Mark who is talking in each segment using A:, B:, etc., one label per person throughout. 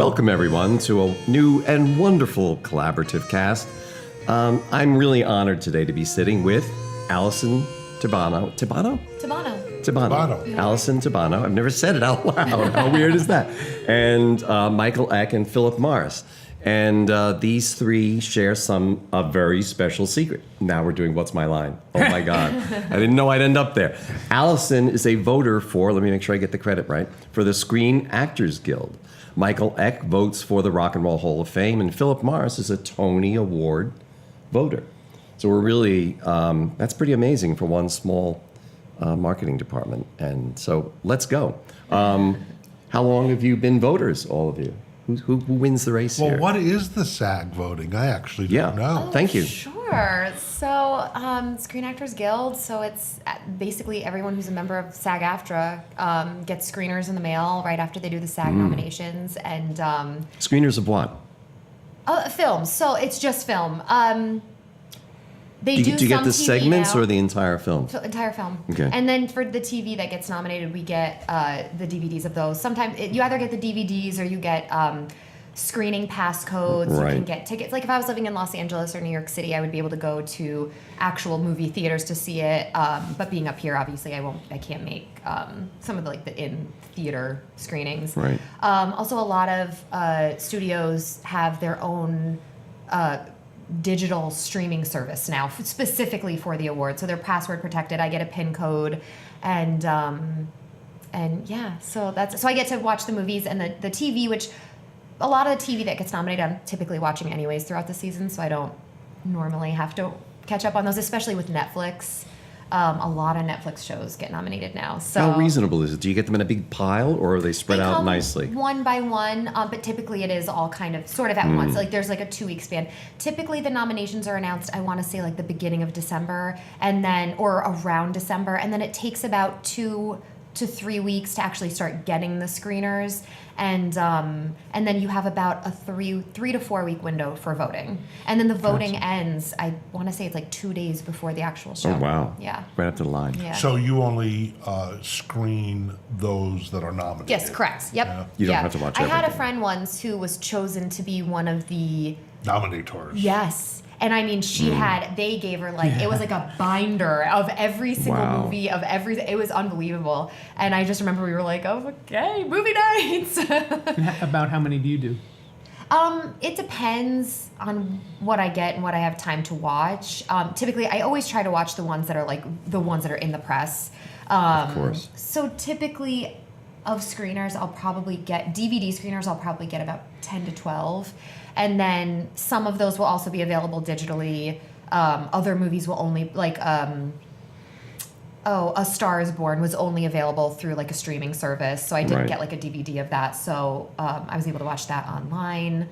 A: Welcome, everyone, to a new and wonderful collaborative cast. I'm really honored today to be sitting with Allison Tabano.
B: Tabano.
A: Allison Tabano. I've never said it out loud. How weird is that? And Michael Eck and Philip Morris. And these three share a very special secret. Now we're doing What's My Line? Oh my God. I didn't know I'd end up there. Allison is a voter for, let me make sure I get the credit right, for the Screen Actors Guild. Michael Eck votes for the Rock and Roll Hall of Fame, and Philip Morris is a Tony Award voter. So we're really, that's pretty amazing for one small marketing department. And so let's go. How long have you been voters, all of you? Who wins the race here?
B: Well, what is the SAG voting? I actually don't know.
A: Oh, thank you.
C: Sure. So, Screen Actors Guild, so it's basically everyone who's a member of SAG-AFTRA gets screeners in the mail right after they do the SAG nominations. And
A: Screeners of what?
C: Films. So it's just film. Do
A: you get the
C: TV
A: segments
C: now.
A: or the entire film?
C: Entire film.
A: Okay.
C: And then for the TV that gets nominated, we get the DVDs of those. Sometimes you either get the DVDs or you get screening pass codes.
A: Right.
C: You can get tickets. Like if I was living in Los Angeles or New York City, I would be able to go to actual movie theaters to see it. But being up here, obviously, I can't make some of the in-theater screenings.
A: Right.
C: Also, a lot of studios have their own digital streaming service now, specifically for the award. So they're password protected. I get a PIN code, and yeah. So I get to watch the movies and the TV, which a lot of the TV that gets nominated, I'm typically watching anyways throughout the season. So I don't normally have to catch up on those, especially with Netflix. A lot of Netflix shows get nominated now. So
A: How reasonable is it? Do you get them in a big pile, or are they spread out
C: come
A: nicely?
C: one by one, but typically it is all kind of sort of at once. Like there's like a 2-week span. Typically the nominations are announced, I want to say like the beginning of December, and then or around December, and then it takes about 2 to 3 weeks to actually start getting the screeners, and then you have about a 3 to 4 week window for voting, and then the voting ends. I want to say it's like 2 days before the actual show.
A: Oh, wow.
C: Yeah.
A: Right up to the line.
C: Yeah.
B: So you only screen those that are nominated?
C: Yes, correct. Yep.
B: Yeah.
A: You don't have to watch
C: I had a
A: everything.
C: friend once who was chosen to be one of the
B: Nominators.
C: Yes. And I mean, they gave her it was like a binder of every single
A: Wow.
C: movie, of everything. It was unbelievable. And I just remember we were like, oh, okay, movie nights.
D: About how many do you do?
C: It depends on what I get and what I have time to watch. Typically, I always try to watch the ones that are in the press.
A: Of course.
C: So typically, of screeners, DVD screeners, I'll probably get about 10 to 12. And then some of those will also be available digitally. Other movies will only, A Star is Born was only available through a streaming service. So I didn't
A: Right.
C: get a DVD of that. So I was able to watch that online.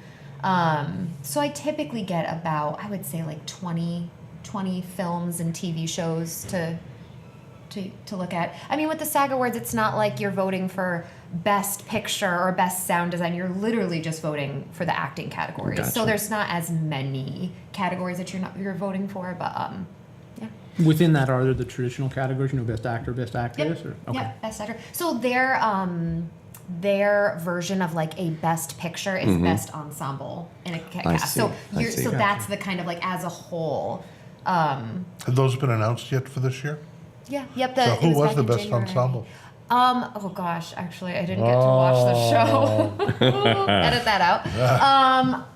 C: So I typically get about, I would say 20 films and TV shows to look at. I mean, with the SAG Awards, it's not like you're voting for Best Picture or Best Sound Design. You're literally just voting for the acting categories.
A: Gotcha.
C: So there's not as many categories that you're voting for, but yeah.
D: Within that, are there the traditional categories? Best actor, best actress?
C: Yep.
D: Or? Okay.
C: Yep, Best Actor. So their version of a Best Picture is Best Ensemble in a
A: I
C: cast.
A: see.
C: So
A: I see.
C: so
A: Gotcha.
C: that's the kind of as a whole.
B: Have those been announced yet for this year?
C: Yeah. Yep.
B: So
C: it
B: who was
C: back
B: the
C: in
B: best
C: January.
B: ensemble?
C: Oh gosh, actually, I didn't get to watch the show. Edit that out.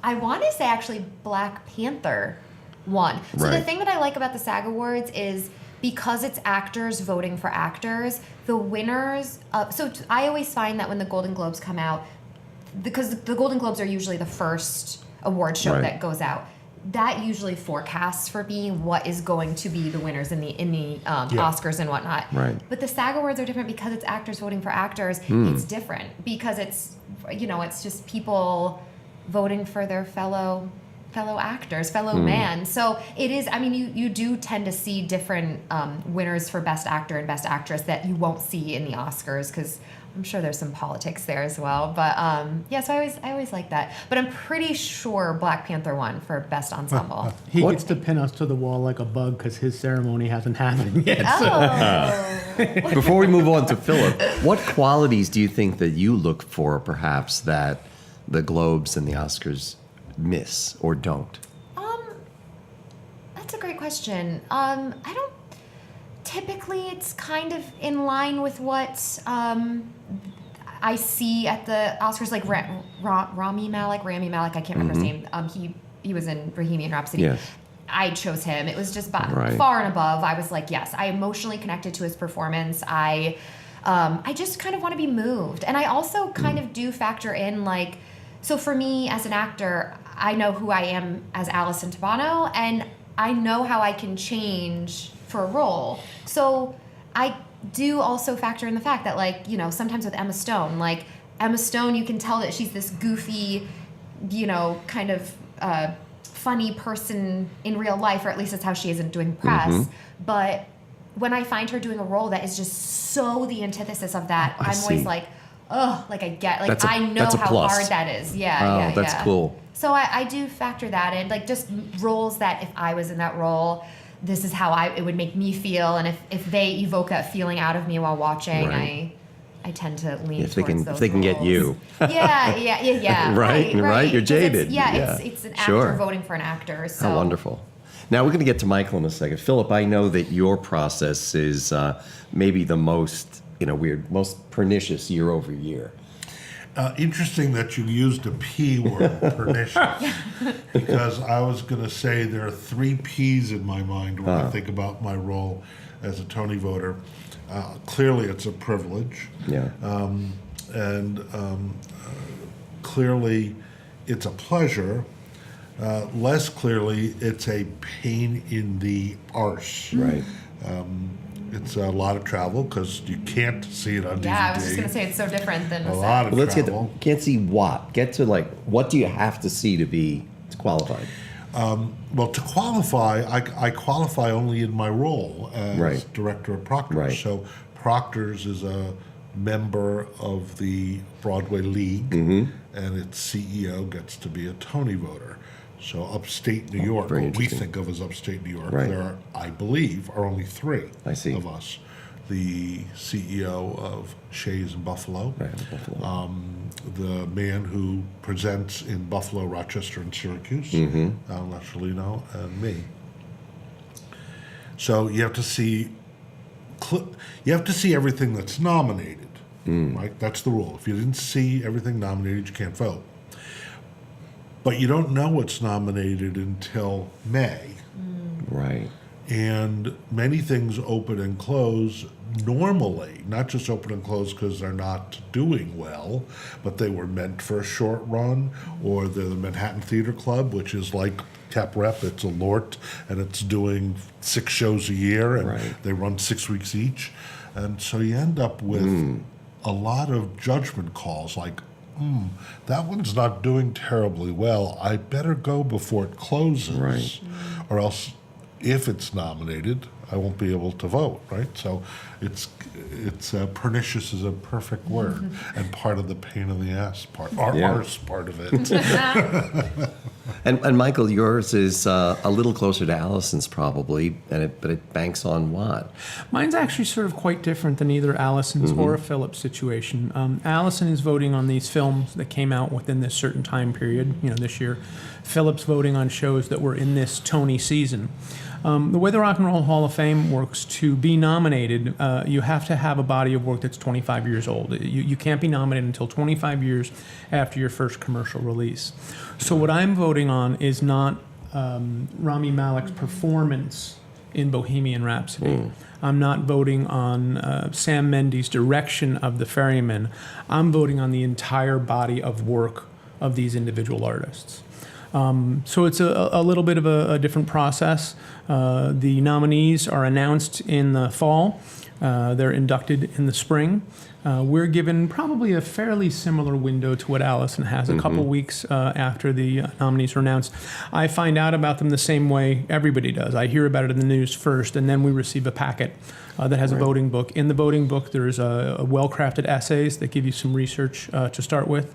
C: I want to say actually Black Panther won. So the
A: Right.
C: thing that I like about the SAG Awards is because it's actors voting for actors, the winners. I always find that when the Golden Globes come out, because the Golden Globes are usually the first award show
A: Right.
C: that goes out. That usually forecasts for me what is going to be the winners in the Oscars and whatnot.
A: Right.
C: But the SAG Awards are different because it's actors voting for actors. It's different because it's it's just people voting for their fellow actors, fellow man. So it is. I mean, you do tend to see different winners for Best Actor and Best Actress that you won't see in the Oscars because I'm sure there's some politics there as well. But so I always like that. But I'm pretty sure Black Panther won for Best Ensemble.
D: He gets to pin us to the wall like a bug because his ceremony hasn't happened yet.
C: Oh.
A: Before we move on to Philip, what qualities do you think that you look for, perhaps, that the Globes and the Oscars miss or don't?
C: That's a great question. I don't. Typically, it's kind of in line with what I see at the Oscars, like Rami Malek. I can't remember his name. He was in Bohemian Rhapsody.
A: Yeah.
C: I chose him. It was just
A: Right.
C: far and above. I was like, yes, I emotionally connected to his performance. I just kind of want to be moved, and I also kind of do factor in like. So for me as an actor, I know who I am as Alison Tabano, and I know how I can change for a role. So I do also factor in the fact that, like, you know, sometimes with Emma Stone, you can tell that she's this goofy, you know, kind of funny person in real life, or at least that's how she is in doing press. But when I find her doing a role that is just so the antithesis of that, I'm always like, oh, like I get, like I know
A: that's a
C: how
A: plus.
C: hard that is. Yeah,
A: That's cool.
C: So I do factor that in, like just roles that if I was in that role, this is how it would make me feel, and if they evoke that feeling out of me while watching,
A: Right.
C: I tend to lean
A: If they
C: towards
A: can,
C: those
A: if they can get
C: roles.
A: you.
C: Yeah.
A: Right. You're
C: 'Cause
A: jaded.
C: It's an actor
A: Sure.
C: voting for an actor. So.
A: How wonderful. Now we're going to get to Michael in a second. Philip, I know that your process is maybe the most, most pernicious year over year.
B: Interesting that you used a P word, pernicious, because I was going to say there are 3 P's in my mind when I think about my role as a Tony voter. Clearly, it's a privilege.
A: Yeah.
B: And clearly, it's a pleasure. Less clearly, it's a pain in the arse.
A: Right.
B: It's a lot of travel because you can't see it on DVD.
C: Yeah, I was just gonna say it's so different than
B: A lot of
A: Well, let's
B: travel.
A: can't see what. Get to what do you have to see to qualify?
B: Well, to qualify, I qualify only in my role as
A: Right.
B: director of Proctors.
A: Right.
B: So Proctors is a member of the Broadway League, and its CEO gets to be a Tony voter. So upstate New York,
A: very
B: what we
A: interesting.
B: think of as upstate New York,
A: Right.
B: there are, I believe, are only 3
A: I see.
B: of us. The CEO of Shays in Buffalo,
A: Right. Buffalo.
B: the man who presents in Buffalo, Rochester, and Syracuse, Al Lasciolino, and me. So you have to see everything that's nominated, right? That's the rule. If you didn't see everything nominated, you can't vote. But you don't know what's nominated until May.
A: Right.
B: And many things open and close normally, not just open and close because they're not doing well, but they were meant for a short run, or they're the Manhattan Theater Club, which is like Cap Rep, it's a LORT, and it's doing 6 shows a year, and
A: Right.
B: they run 6 weeks each. And so you end up with a lot of judgment calls like, that one's not doing terribly well. I better go before it closes.
A: Right.
B: Or else, if it's nominated, I won't be able to vote, right? So it's pernicious is a perfect word, and part of the pain in the ass part, or
A: Yeah.
B: arse part of it.
A: And Michael, yours is a little closer to Allison's probably, but it banks on what?
D: Mine's actually sort of quite different than either Allison's or Philip's situation. Allison is voting on these films that came out within this certain time period, this year. Philip's voting on shows that were in this Tony season. The way the Rock and Roll Hall of Fame works, to be nominated, you have to have a body of work that's 25 years old. You can't be nominated until 25 years after your first commercial release. So what I'm voting on is not Rami Malek's performance in Bohemian Rhapsody. I'm not voting on Sam Mendes' direction of The Ferryman. I'm voting on the entire body of work of these individual artists. So it's a little bit of a different process. The nominees are announced in the fall. They're inducted in the spring. We're given probably a fairly similar window to what Allison has, a couple weeks after the nominees are announced. I find out about them the same way everybody does. I hear about it in the news first, and then we receive a packet that has a voting book. In the voting book, there's a well-crafted essays that give you some research to start with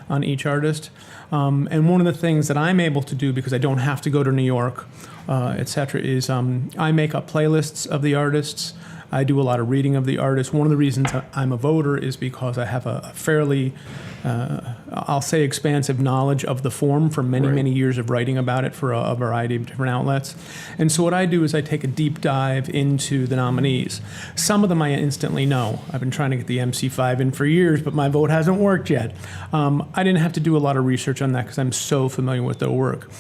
D: on each artist. And one of the things that I'm able to do, because I don't have to go to New York, et cetera, is I make up playlists of the artists. I do a lot of reading of the artists. One of the reasons I'm a voter is because I have a fairly I'll say expansive knowledge of the form from many,
A: Right.
D: many years of writing about it for a variety of different outlets. And so what I do is I take a deep dive into the nominees. Some of them I instantly know. I've been trying to get the MC5 in for years, but my vote hasn't worked yet. I didn't have to do a lot of research on that because I'm so familiar with their work.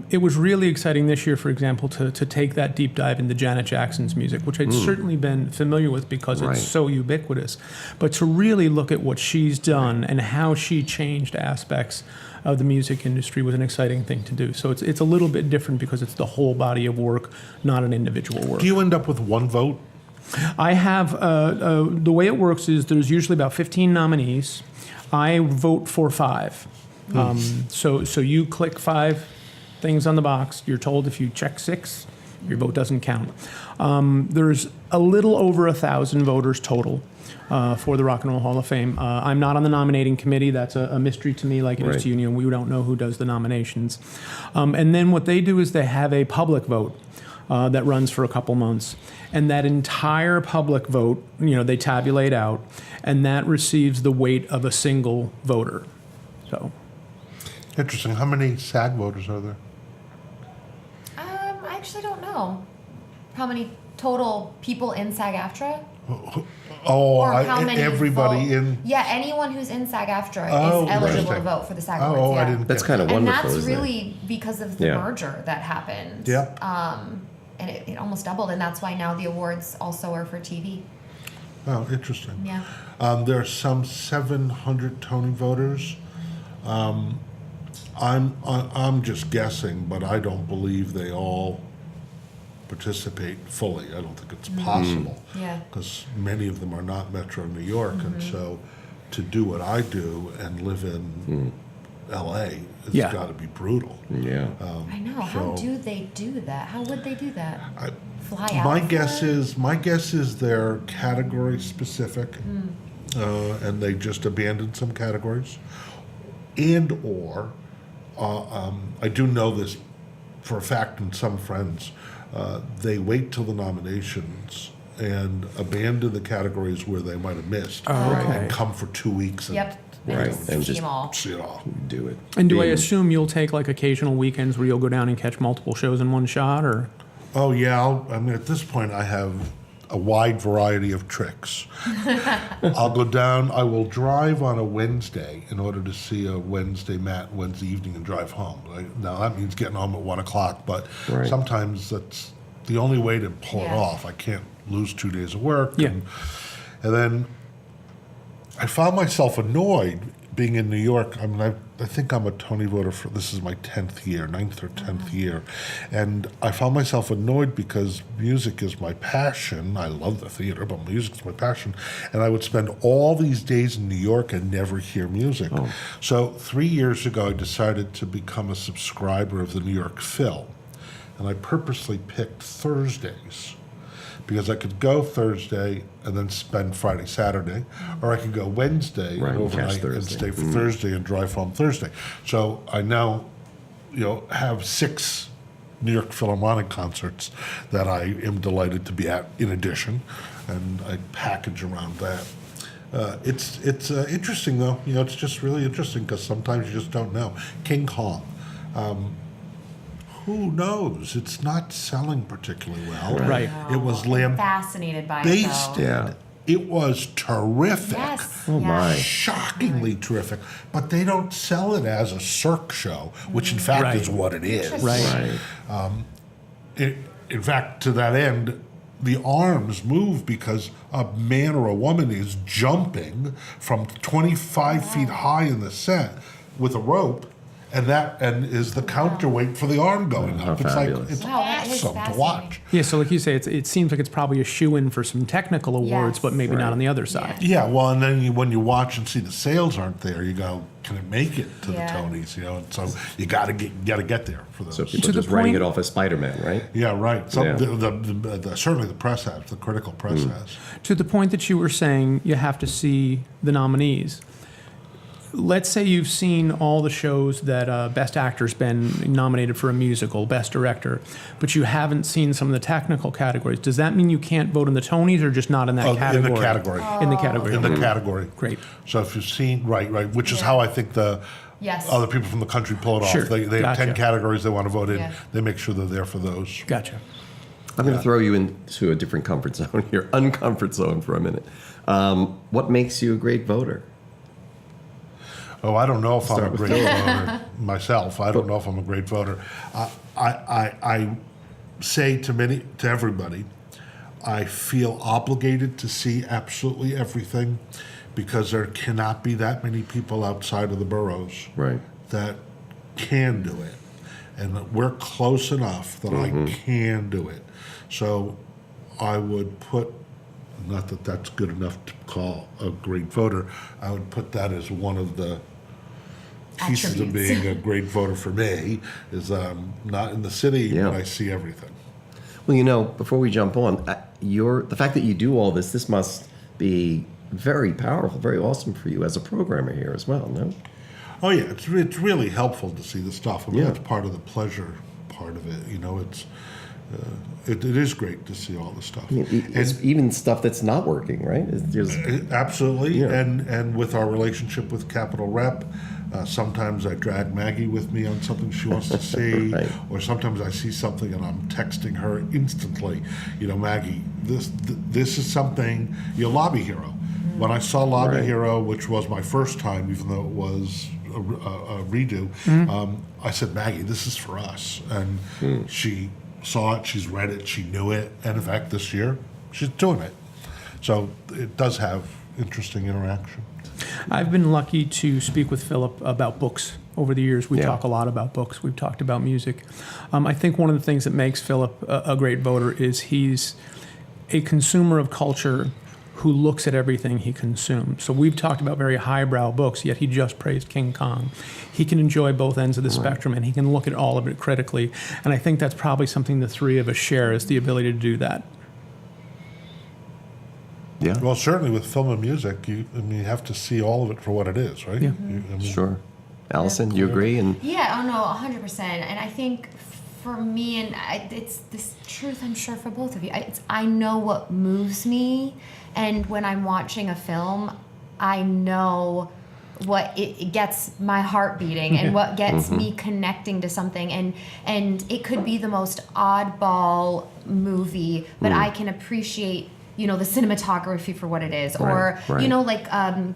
D: It was really exciting this year, for example, to take that deep dive into Janet Jackson's music, which I'd certainly been familiar with because
A: Right.
D: it's so ubiquitous. But to really look at what she's done and how she changed aspects of the music industry was an exciting thing to do. So it's a little bit different because it's the whole body of work, not an individual work.
B: Do you end up with one vote?
D: I have, the way it works is there's usually about 15 nominees. I vote for 5. So you click 5 things on the box. You're told if you check 6, your vote doesn't count. There's a little over 1,000 voters total for the Rock and Roll Hall of Fame. I'm not on the nominating committee. That's a mystery to me, like it
A: Right.
D: is to you. We don't know who does the nominations. And then what they do is they have a public vote that runs for a couple months. And that entire public vote, they tabulate out, and that receives the weight of a single voter. So
B: Interesting. How many SAG voters are there?
C: I actually don't know how many total people in SAG-AFTRA.
B: Oh,
C: Or how many
B: everybody
C: vote-
B: in.
C: Yeah, anyone who's in SAG-AFTRA
B: Oh,
C: is eligible to
B: interesting.
C: vote for the SAG
B: Oh,
C: Awards. Yeah.
B: I didn't.
A: That's
B: get
A: kind of
B: that.
C: And
A: wonderful,
C: that's
A: isn't it?
C: really because of the
A: Yeah.
C: merger that happened.
B: Yep.
C: And it almost doubled, and that's why now the awards also are for TV.
B: Oh, interesting.
C: Yeah.
B: There are some 700 Tony voters. I'm just guessing, but I don't believe they all participate fully. I don't think it's possible.
C: Yeah.
B: Because many of them are not Metro New York, and so to do what I do and live in LA, it's
D: Yeah.
B: got to be brutal.
A: Yeah.
C: I know. How
B: So-
C: do they do that? How would they do that? Fly out?
B: My
C: for
B: guess
C: it?
B: is they're category specific, and they just abandoned some categories, and or I do know this for a fact, and some friends they wait till the nominations and abandon the categories where they might have missed, and come for 2 weeks. And,
C: Yep.
A: Right,
C: Just
A: and
C: see
A: just-
C: 'em all.
B: see it all.
A: Do it.
D: And do I
A: Being-
D: assume you'll take like occasional weekends where you'll go down and catch multiple shows in one shot, or?
B: Oh yeah, I mean at this point I have a wide variety of tricks. I'll go down. I will drive on a Wednesday in order to see a Wednesday evening and drive home. Now that means getting home at 1:00, but
A: Right.
B: sometimes that's the only way to pull it
C: Yeah.
B: off. I can't lose 2 days of work.
D: Yeah.
B: And then I found myself annoyed being in New York. I mean, I think I'm a Tony voter for, this is my 10th year, 9th or 10th year. And I found myself annoyed because music is my passion. I love the theater, but music is my passion. And I would spend all these days in New York and never hear music. So 3 years ago, I decided to become a subscriber of the New York Phil. And I purposely picked Thursdays, because I could go Thursday and then spend Friday, Saturday, or I could go Wednesday
A: Right,
B: and
A: and catch
B: overnight and
A: Thursday.
B: stay for Thursday and drive home Thursday. So I now, have 6 New York Philharmonic concerts that I am delighted to be at in addition, and I package around that. It's interesting though. It's just really interesting because sometimes you just don't know. King Kong. Who knows? It's not selling particularly well.
D: Right.
B: It was
C: Fascinated by it,
B: lambasted.
C: though.
A: Yeah.
B: It was terrific.
C: Yes.
A: Oh, my.
B: Shockingly terrific. But they don't sell it as a Cirque show, which in fact
D: Right.
B: is what it is.
C: Interesting.
A: Right.
B: In fact, to that end, the arms move because a man or a woman is jumping from 25 feet high in the set with a rope, and is the counterweight for the arm going
A: How
B: up. It's
A: fabulous.
B: like it's
C: Wow, that is
B: awesome to watch.
D: Yeah, so like you say, it seems like it's probably a shoe-in for some technical awards,
C: Yes.
D: but maybe
A: Right.
D: not on the other side.
B: Yeah, well, and then when you watch and see the sales aren't there, you go, can it make it to
C: Yeah.
B: the Tonys? And so you got to get there for those.
A: So people
D: To
A: are
D: the
A: just writing
D: point-
A: it off as Spider-Man, right?
B: Yeah, right. So
A: Yeah.
B: certainly the press has, the critical press has.
D: To the point that you were saying you have to see the nominees. let's say you've seen all the shows that Best Actor's been nominated for a musical, Best Director, but you haven't seen some of the technical categories. Does that mean you can't vote in the Tonys or just not in that category?
B: In the category.
D: In the category.
B: In the category.
D: Great.
B: So if you've seen, right, which is how I think the
C: Yes.
B: other people from the country pull it
D: Sure.
B: off. They have
D: Gotcha.
B: 10 categories they want to vote in.
C: Yeah.
B: They make sure they're there for those.
D: Gotcha.
A: I'm going to throw you into a different comfort zone here, uncomfort zone for a minute. What makes you a great voter?
B: Oh, I don't know if I'm
A: Start
B: a
A: with
B: great voter myself. I don't know if I'm a great voter. I say to everybody, I feel obligated to see absolutely everything because there cannot be that many people outside of the boroughs
A: Right.
B: that can do it. And we're close enough that I can do it. So I would put, not that that's good enough to call a great voter, I would put that as one of the pieces of
C: Attributes.
B: being a great voter for me, is not in the city,
A: Yeah.
B: but I see everything.
A: Well, before we jump on, the fact that you do all this must be very powerful, very awesome for you as a programmer here as well, no?
B: Oh yeah, it's really helpful to see the stuff. I mean,
A: Yeah.
B: that's part of the pleasure part of it. It is great to see all the stuff.
A: I mean, it's even stuff that's not working, right? It's just,
B: Absolutely,
A: Yeah.
B: and with our relationship with Capital Rep, sometimes I drag Maggie with me on something she wants to see,
A: Right.
B: or sometimes I see something and I'm texting her instantly. Maggie, this is something. Lobby Hero. When I saw Lobby
A: Right.
B: Hero, which was my first time, even though it was a redo, I said, Maggie, this is for us, and she saw it, she's read it, she knew it, and in fact, this year she's doing it. So it does have interesting interaction.
D: I've been lucky to speak with Philip about books over the years. We
A: Yeah.
D: talk a lot about books. We've talked about music. I think one of the things that makes Philip a great voter is he's a consumer of culture who looks at everything he consumes. So we've talked about very highbrow books, yet he just praised King Kong. He can enjoy both ends of the spectrum, and he can look at all of it critically. And I think that's probably something the three of us share, is the ability to do that.
A: yeah,
B: Well, certainly with film and music, you have to see all of it for what it is, right?
D: Yeah.
A: sure. Allison, you agree? And
C: Yeah, oh no, 100%. And I think for me, and it's this truth, I'm sure for both of you, I know what moves me, and when I'm watching a film, I know what it gets my heart beating and what gets me connecting to something, and it could be the most oddball movie, but I can appreciate the cinematography for what it is, or
A: right.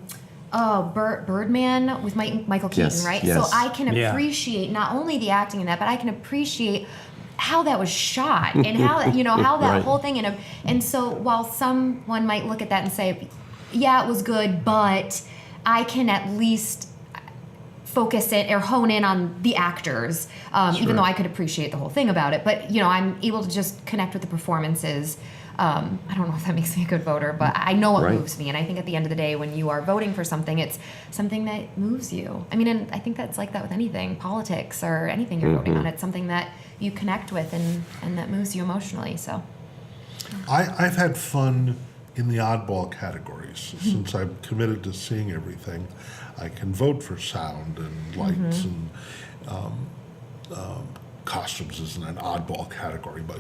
C: Birdman with Michael Keaton,
A: Yes,
C: right?
A: yes.
C: So I can
D: Yeah.
C: appreciate not only the acting in that, but I can appreciate how that was shot and how how that
A: Right.
C: whole thing. And so while someone might look at that and say, yeah, it was good, but I can at least focus it or hone in on the actors, even though I could appreciate the whole thing about it. But I'm able to just connect with the performances. I don't know if that makes me a good voter, but I know what
A: Right.
C: moves me. And I think at the end of the day, when you are voting for something, it's something that moves you. I mean, and I think that's like that with anything, politics or anything you're voting on. It's something that you connect with and that moves you emotionally. So
B: I've had fun in the oddball categories. Since I'm committed to seeing everything, I can vote for sound and lights and costumes isn't an oddball category, but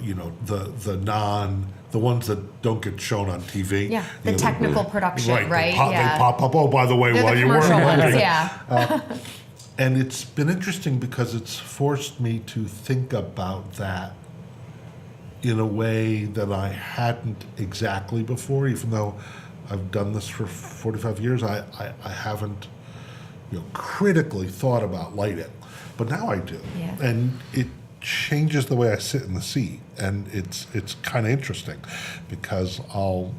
B: the ones that don't get shown on TV.
C: yeah, the technical production, right?
B: They
C: Yeah.
B: pop up. Oh, by the way,
C: They're
B: while
C: the
B: you were
C: commercial ones,
B: working.
C: yeah.
B: And it's been interesting because it's forced me to think about that in a way that I hadn't exactly before, even though I've done this for 45 years. I haven't critically thought about lighting, but now I do.
C: Yeah.
B: And it changes the way I sit in the seat, and it's kind of interesting because I'll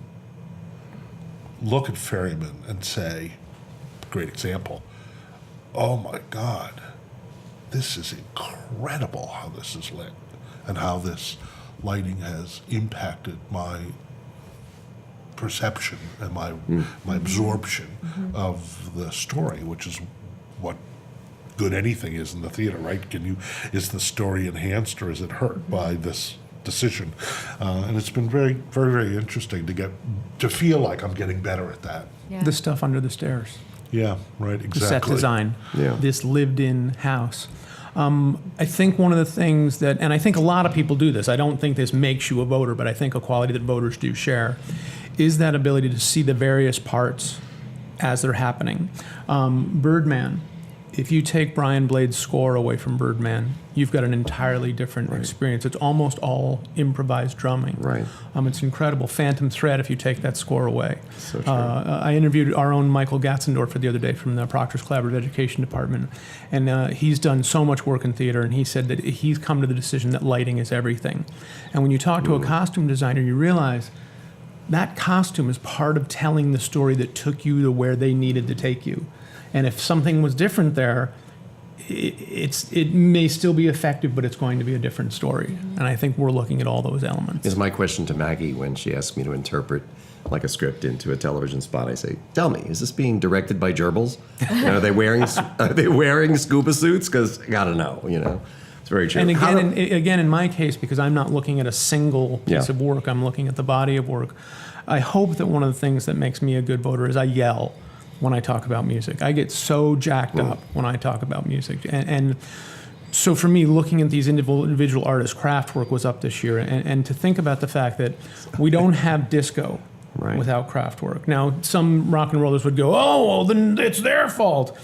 B: look at Ferryman and say, great example, oh my God, this is incredible how this is lit and how this lighting has impacted my perception and my absorption of the story, which is what good anything is in the theater, right? Is the story enhanced or is it hurt by this decision? And it's been very, very, very interesting to feel like I'm getting better at that.
C: Yeah.
D: The stuff under the stairs.
B: Yeah, right,
D: the
B: exactly.
D: set design,
A: Yeah.
D: this lived-in house. I think one of the things that, and I think a lot of people do this, I don't think this makes you a voter, but I think a quality that voters do share, is that ability to see the various parts as they're happening. Birdman, if you take Brian Blade's score away from Birdman, you've got an entirely different experience. It's almost all improvised drumming.
A: Right.
D: It's incredible. Phantom Thread, if you take that score away.
A: So true.
D: I interviewed our own Michael Gatzendorfer the other day from the Proctors Collaborative Education Department, and he's done so much work in theater, and he said that he's come to the decision that lighting is everything. And when you talk to a costume designer, you realize that costume is part of telling the story that took you to where they needed to take you. And if something was different there, it may still be effective, but it's going to be a different story. And I think we're looking at all those elements.
A: Is my question to Maggie when she asked me to interpret like a script into a television spot. I say, "Tell me, is this being directed by gerbils? Are they wearing scuba suits? Because I gotta know. It's very true."
D: And
A: How
D: again,
A: do-
D: again, in my case, because I'm not looking at a single piece
A: Yeah.
D: of work, I'm looking at the body of work. I hope that one of the things that makes me a good voter is I yell when I talk about music. I get so jacked up when I talk about music. And so for me, looking at these individual artists' craft work was up this year. And to think about the fact that we don't have disco
A: Right.
D: without craft work. Now, some rock and rollers would go, oh, well, then it's their fault.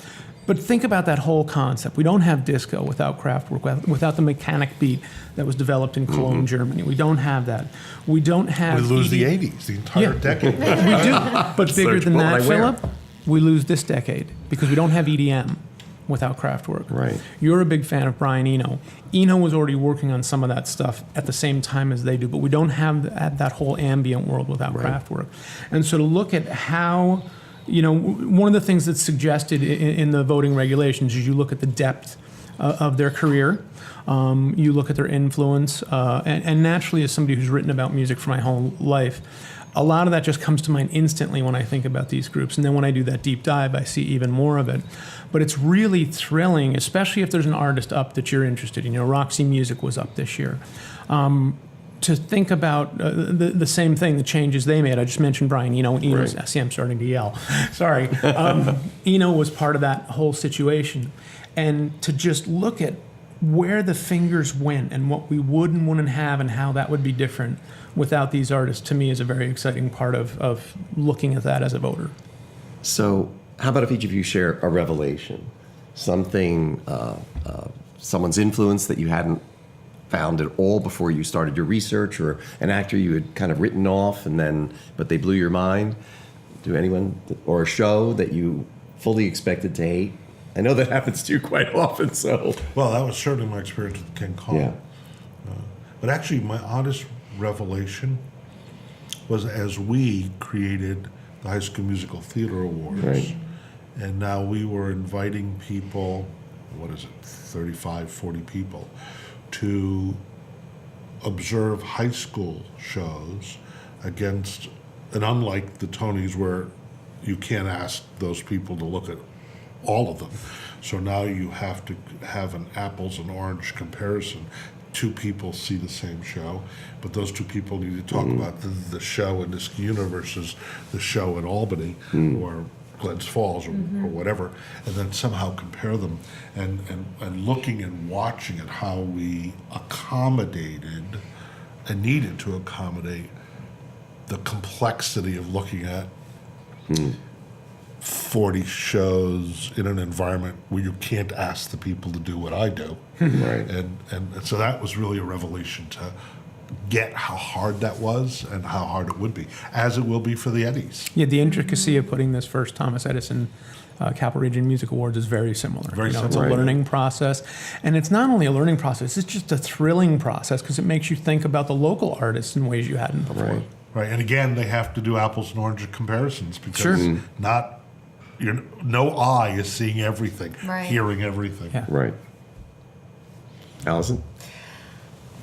D: But think about that whole concept. We don't have disco without craft work, without the mechanic beat that was developed in Cologne, Germany. We don't have that. We don't have...
B: We lose the
D: ED
B: 80s, the entire
D: Yeah.
B: decade.
D: We do. But bigger than
A: what
D: that,
A: I wear.
D: Philip, we lose this decade because we don't have EDM without Kraftwerk.
A: Right.
D: You're a big fan of Brian Eno. Eno was already working on some of that stuff at the same time as they do, but we don't have that whole ambient world without Kraftwerk. And so to look at how, one of the things that's suggested in the voting regulations is you look at the depth of their career. You look at their influence, and naturally, as somebody who's written about music for my whole life, a lot of that just comes to mind instantly when I think about these groups. And then when I do that deep dive, I see even more of it. But it's really thrilling, especially if there's an artist up that you're interested in. Roxy Music was up this year. To think about the same thing, the changes they made. I just mentioned Brian Eno. And Eno's,
A: Right.
D: see, I'm starting to yell. Sorry. Eno was part of that whole situation. And to just look at where the fingers went and what we would and wouldn't have and how that would be different without these artists, to me, is a very exciting part of looking at that as a voter.
A: So, how about if each of you share a revelation, something, someone's influence that you hadn't found at all before you started your research, or an actor you had kind of written off but they blew your mind? Or a show that you fully expected to hate? I know that happens to you quite often. So,
B: Well, that was certainly my experience with King Kong.
A: yeah,
B: But actually, my honest revelation was as we created the High School Musical Theater Awards,
A: Right.
B: and now we were inviting people, 35, 40 people, to observe high school shows against, and unlike the Tonys where you can't ask those people to look at all of them. So now you have to have an apples and orange comparison. Two people see the same show, but those two people need to talk about the show in Niskayuna versus the show in Albany or Glens Falls or whatever, and then somehow compare them and looking and watching at how we accommodated and needed to accommodate the complexity of looking at 40 shows in an environment where you can't ask the people to do what I do.
A: right.
B: And so that was really a revelation to get how hard that was and how hard it would be, as it will be for the Eddies.
D: Yeah, the intricacy of putting this first Thomas Edison Capital Region Music Awards is very similar.
B: Very
D: It's a
B: similar.
D: learning process. And it's not only a learning process, it's just a thrilling process because it makes you think about the local artists in ways you hadn't before.
A: Right.
B: Right, and again, they have to do apples and orange comparisons because
D: Sure.
B: no eye is seeing everything,
C: Right.
B: hearing everything.
D: Yeah.
A: Right. Allison?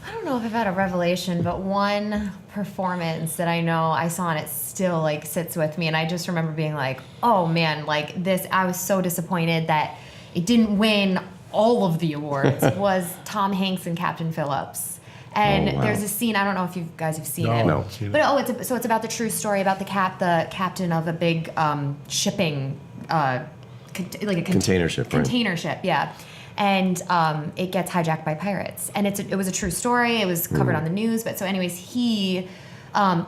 C: I don't know if I've had a revelation, but one performance that I know I saw and it still like sits with me, and I just remember being like, oh man, like this, I was so disappointed that it didn't win all of the awards, was Tom Hanks and Captain Phillips. And
A: Oh, wow.
C: there's a scene, I don't know if you guys have seen it.
A: No.
B: Seen it.
C: But it's about the true story about the captain of a big shipping like a
A: Container ship, right.
C: container ship, yeah. And it gets hijacked by pirates, and it was a true story. It was covered on the news. But so, anyways, he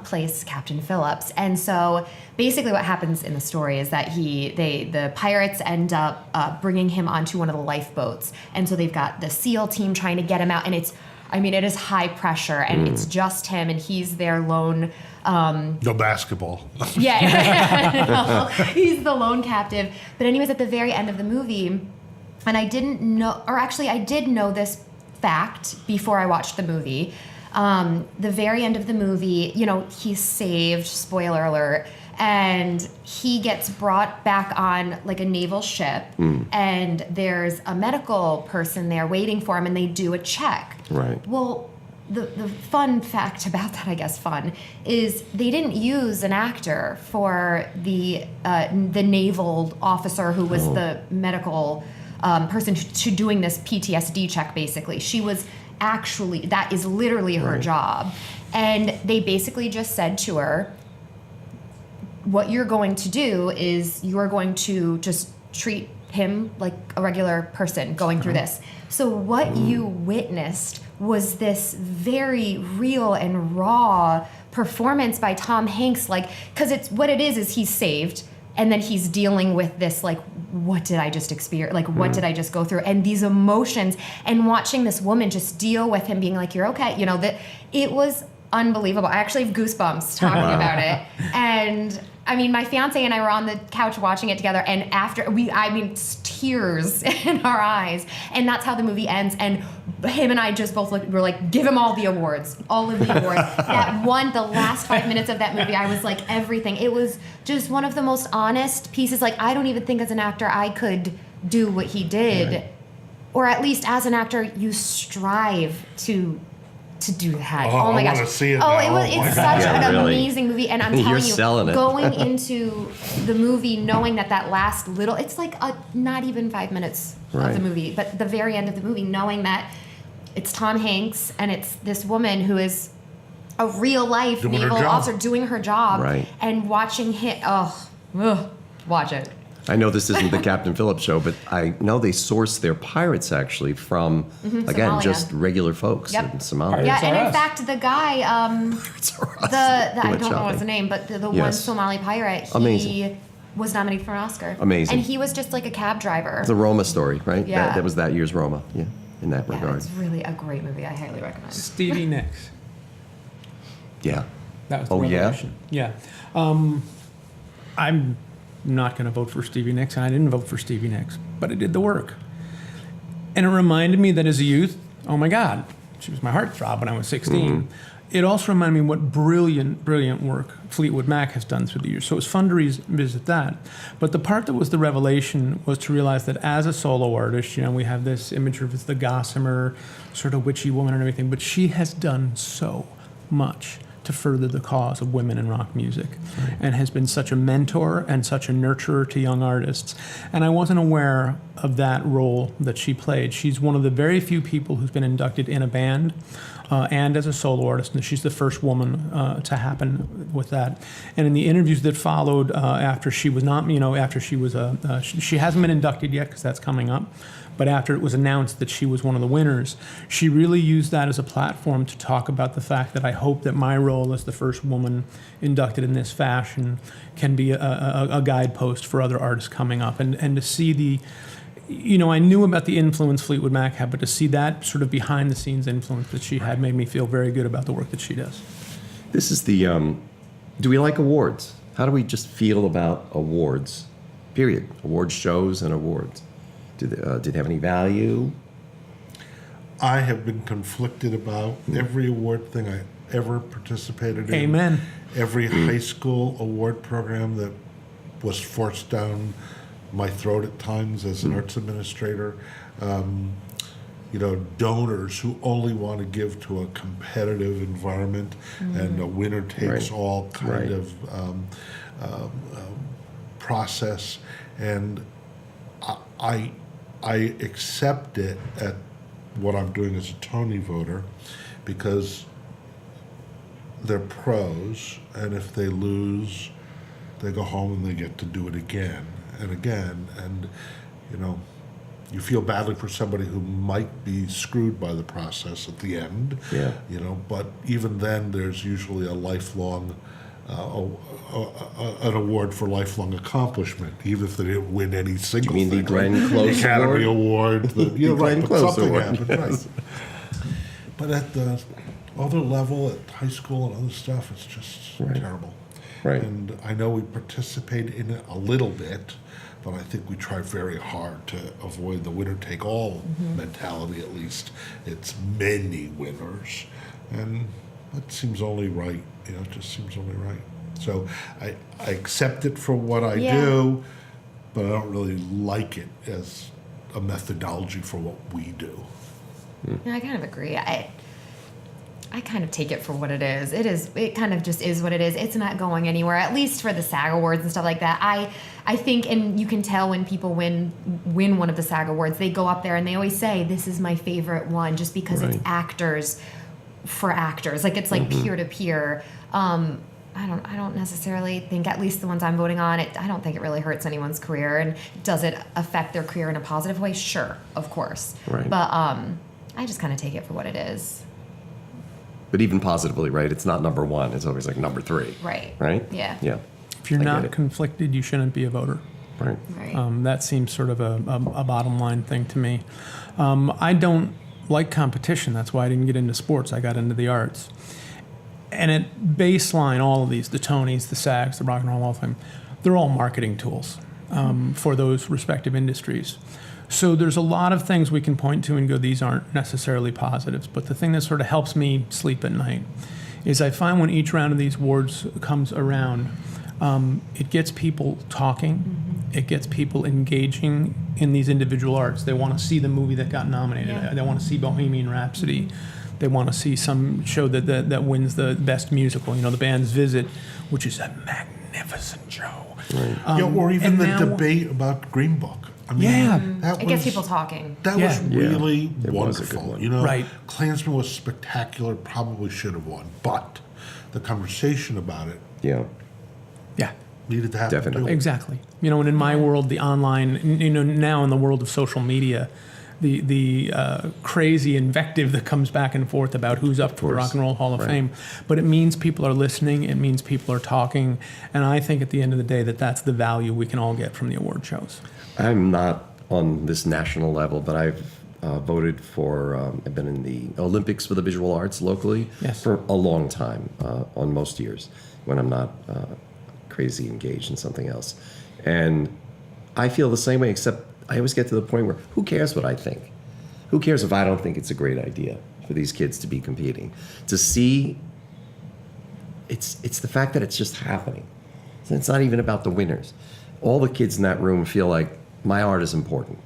C: plays Captain Phillips, and so basically, what happens in the story is that the pirates end up bringing him onto one of the lifeboats, and so they've got the SEAL team trying to get him out, and it is high pressure, and it's just him, and he's their lone.
B: No basketball.
C: Yeah, he's the lone captive. But anyways, at the very end of the movie. And I didn't know, or actually I did know this fact before I watched the movie. The very end of the movie, he's saved, spoiler alert, and he gets brought back on like a naval ship, and there's a medical person there waiting for him, and they do a check.
A: Right.
C: Well, the fun fact about that, I guess fun, is they didn't use an actor for the naval officer who was the medical person to doing this PTSD check, basically. She was actually, that is literally her job. And they basically just said to her, what you're going to do is you're going to just treat him like a regular person going through this. So what you witnessed was this very real and raw performance by Tom Hanks, because it's what it is he's saved, and then he's dealing with this, what did I just experience? What did I just go through? And these emotions, and watching this woman just deal with him being like, you're okay. That it was unbelievable. I actually have goosebumps talking about it. And my fiance and I were on the couch watching it together, and after tears in our eyes. And that's how the movie ends. And him and I just both were like, give him all the awards, all of the awards. The last 5 minutes of that movie, I was like, everything. It was just one of the most honest pieces. I don't even think as an actor I could do what he did. Right. Or at least as an actor, you strive to do that. Oh my gosh.
B: I want to see it
C: It's such an amazing movie. And I'm telling
A: You're
C: you,
A: selling it.
C: going into the movie, knowing that last little, it's not even 5 minutes of the movie, but the very end of the movie, knowing that it's Tom Hanks and it's this woman who is a real life naval officer doing her job, and watching him, watch it.
A: I know this isn't the Captain Phillips show, but I know they source their pirates actually from, again,
C: Somalia.
A: Just regular folks in Somalia.
C: Yeah, and in
D: us.
C: fact, the guy, I don't know his name, but the one Somali pirate, he was nominated for an Oscar.
A: Amazing.
C: And he was just like a cab driver.
A: The Roma story, right?
C: Yeah.
A: That was that year's Roma, in that regard.
C: It's really a great movie. I highly recommend.
D: Stevie Nicks.
A: Yeah.
D: That was the
A: Oh, yeah?
D: revelation. Yeah. I'm not going to vote for Stevie Nicks, and I didn't vote for Stevie Nicks, but I did the work. And it reminded me that as a youth, oh my God, she was my heartthrob when I was 16. It also reminded me what brilliant, brilliant work Fleetwood Mac has done through the years. So it was fun to revisit that. But the part that was the revelation was to realize that as a solo artist, we have this image of the gossamer, sort of witchy woman and everything, but she has done so much to further the cause of women in rock music, and has been such a mentor and such a nurturer to young artists. And I wasn't aware of that role that she played. She's one of the very few people who's been inducted in a band and as a solo artist, and she's the first woman to happen with that. And in the interviews that followed after she was not, after she was she hasn't been inducted yet because that's coming up. But after it was announced that she was one of the winners, she really used that as a platform to talk about the fact that I hope that my role as the first woman inducted in this fashion can be a guidepost for other artists coming up. And to see the, I knew about the influence Fleetwood Mac had, but to see that sort of behind the scenes influence that she had made me feel very good about the work that she does.
A: This is the, do we like awards? How do we just feel about awards? Period. Award shows and awards. Did they have any value?
B: I have been conflicted about every award thing I ever participated in.
D: Amen.
B: Every high school award program that was forced down my throat at times as an arts administrator. Donors who only want to give to a competitive environment and a winner takes all kind of process. And I accept it at what I'm doing as a Tony voter because they're pros, and if they lose, they go home and they get to do it again. and again, and you know, you feel badly for somebody who might be screwed by the process at the end.
A: Yeah.
B: You know, but even then, there's usually a lifelong, an award for lifelong accomplishment, even if they didn't win any single
A: mean the
B: thing.
A: Glenn Close
B: Academy
A: Award?
B: Award? Yeah, right.
A: Glenn
B: But
A: Close
B: something
A: Award,
B: happened,
A: yes.
B: right? But at the other level, at high school and other stuff, it's just
A: Right.
B: terrible.
A: Right.
B: And I know we participate in it a little bit, but I think we try very hard to avoid the winner-take-all mentality, at least. It's many winners. And that seems only right. You know, it just seems only right. So I accept it for what I
C: Yeah.
B: do, but I don't really like it as a methodology for what we do.
C: Yeah, I kind of agree. I kind of take it for what it is. It kind of just is what it is. It's not going anywhere, at least for the SAG Awards and stuff like that. I think, and you can tell when people win one of the SAG Awards, they go up there and they always say, "This is my favorite one," just because it's
A: Right.
C: actors for actors. Like it's like peer to peer. I don't necessarily think, at least the ones I'm voting on, I don't think it really hurts anyone's career. And does it affect their career in a positive way? Sure, of course.
A: Right.
C: But I just kind of take it for what it is.
A: But even positively, right? It's not number one. It's always like number three.
C: Right.
A: Right?
C: Yeah.
A: Yeah.
D: If you're
A: I get
D: not
A: it.
D: conflicted, you shouldn't be a voter.
A: Right.
C: Right.
D: That seems sort of a bottom line thing to me. I don't like competition. That's why I didn't get into sports. I got into the arts. And at baseline, all of these, the Tonys, the SAGs, the Rock and Roll Hall of Fame, they're all marketing tools for those respective industries. So there's a lot of things we can point to and go, these aren't necessarily positives. But the thing that sort of helps me sleep at night is I find when each round of these awards comes around, it gets people talking. It gets people engaging in these individual arts. They want to see the movie that got nominated.
C: Yeah.
D: They want to see Bohemian Rhapsody. They want to see some show that wins the best musical. You know, the band's Visit, which is a magnificent show.
B: Yeah, or even
D: and
B: the
D: now-
B: debate about Green Book. I mean,
D: Yeah.
B: that
C: It gets
B: was-
C: people talking.
B: That
D: Yeah.
B: was really
A: It was a good
B: wonderful.
A: one.
B: You know,
D: Right.
B: Klansman was spectacular, probably should have won, but the conversation about it
A: Yeah.
D: Yeah.
B: needed to happen.
A: Definitely.
B: too.
D: Exactly. You know, and in my world, the online, you know, now in the world of social media, the crazy invective that comes back and forth about who's up for the
A: course.
D: Rock and Roll Hall of
A: Right.
D: Fame, but it means people are listening. It means people are talking, and I think at the end of the day that's the value we can all get from the award shows.
A: I'm not on this national level, but I've voted for, I've been in the Olympics for the visual arts locally
D: Yes.
A: for a long time, on most years, when I'm not crazy engaged in something else. And I feel the same way, except I always get to the point where who cares what I think? Who cares if I don't think it's a great idea for these kids to be competing? To see, it's the fact that it's just happening. It's not even about the winners. All the kids in that room feel like my art is important.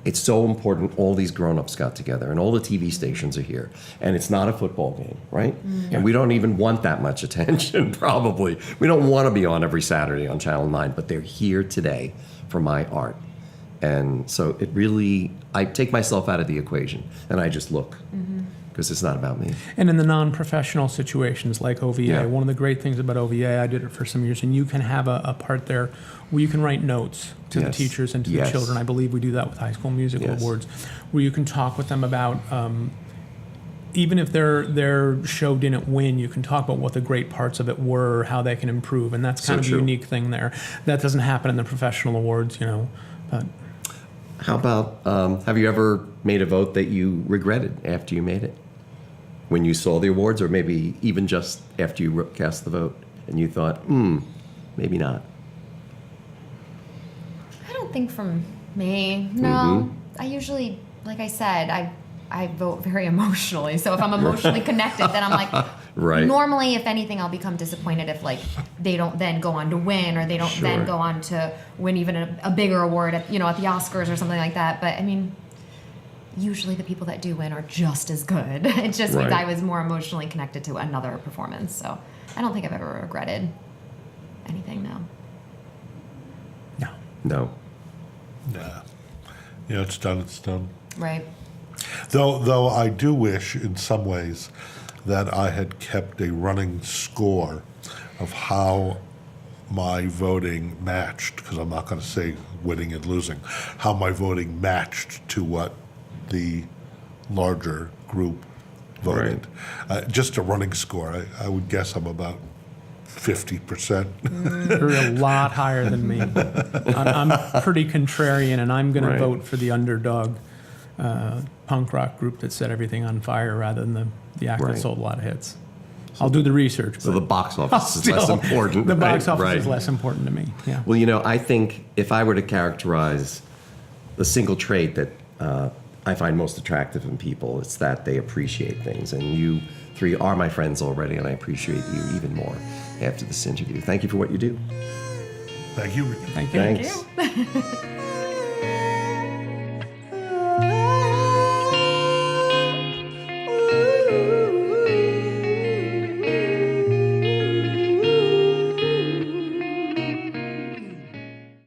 A: It's so important all these grown-ups got together and all the TV stations are here. And it's not a football game, right? And we don't even want that much attention, probably. We don't want to be on every Saturday on Channel 9, but they're here today for my art. And so it really, I take myself out of the equation and I just look because it's not about me.
D: And in the non-professional situations like OVA,
A: Yeah.
D: one of the great things about OVA, I did it for some years, and you can have a part there where you can write notes to the
A: Yes.
D: teachers and to
A: Yes.
D: the children. I believe we do that with High School Musical
A: Yes.
D: Awards, where you can talk with them about, even if their show didn't win, you can talk about what the great parts of it were, how they can improve, and that's
A: So
D: kind of
A: true.
D: a unique thing there. That doesn't happen in the professional awards, you know. But
A: How about, have you ever made a vote that you regretted after you made it? When you saw the awards, or maybe even just after you cast the vote and you thought, maybe not?
C: I don't think from me. No. I usually, like I said, I vote very emotionally. So if I'm emotionally connected, then I'm like,
A: Right.
C: normally, if anything, I'll become disappointed if like they don't then go on to win, or they don't
A: Sure.
C: then go on to win even a bigger award at, at the Oscars or something like that. But I mean, usually the people that do win are just as good. It just means
A: Right.
C: I was more emotionally connected to another performance. So I don't think I've ever regretted anything. No.
D: no.
A: No.
B: Nah. Yeah, it's done. It's done.
C: Right.
B: Though I do wish, in some ways, that I had kept a running score of how my voting matched, because I'm not going to say winning and losing, how my voting matched to what the larger group voted. Just a running score, I would guess I'm about 50%.
D: You're a lot higher than me. I'm pretty contrarian, and I'm going to vote for the underdog punk rock group that set everything on fire rather than the act that sold a lot of hits. I'll do the research.
A: So the box office is less important.
D: The box
A: right?
D: office
A: Right.
D: is less important to me. Yeah.
A: Well, I think if I were to characterize the single trait that I find most attractive in people, it's that they appreciate things. And you three are my friends already, and I appreciate you even more after this interview. Thank you for what you do.
B: Thank you.
D: Thank you.
A: Thanks.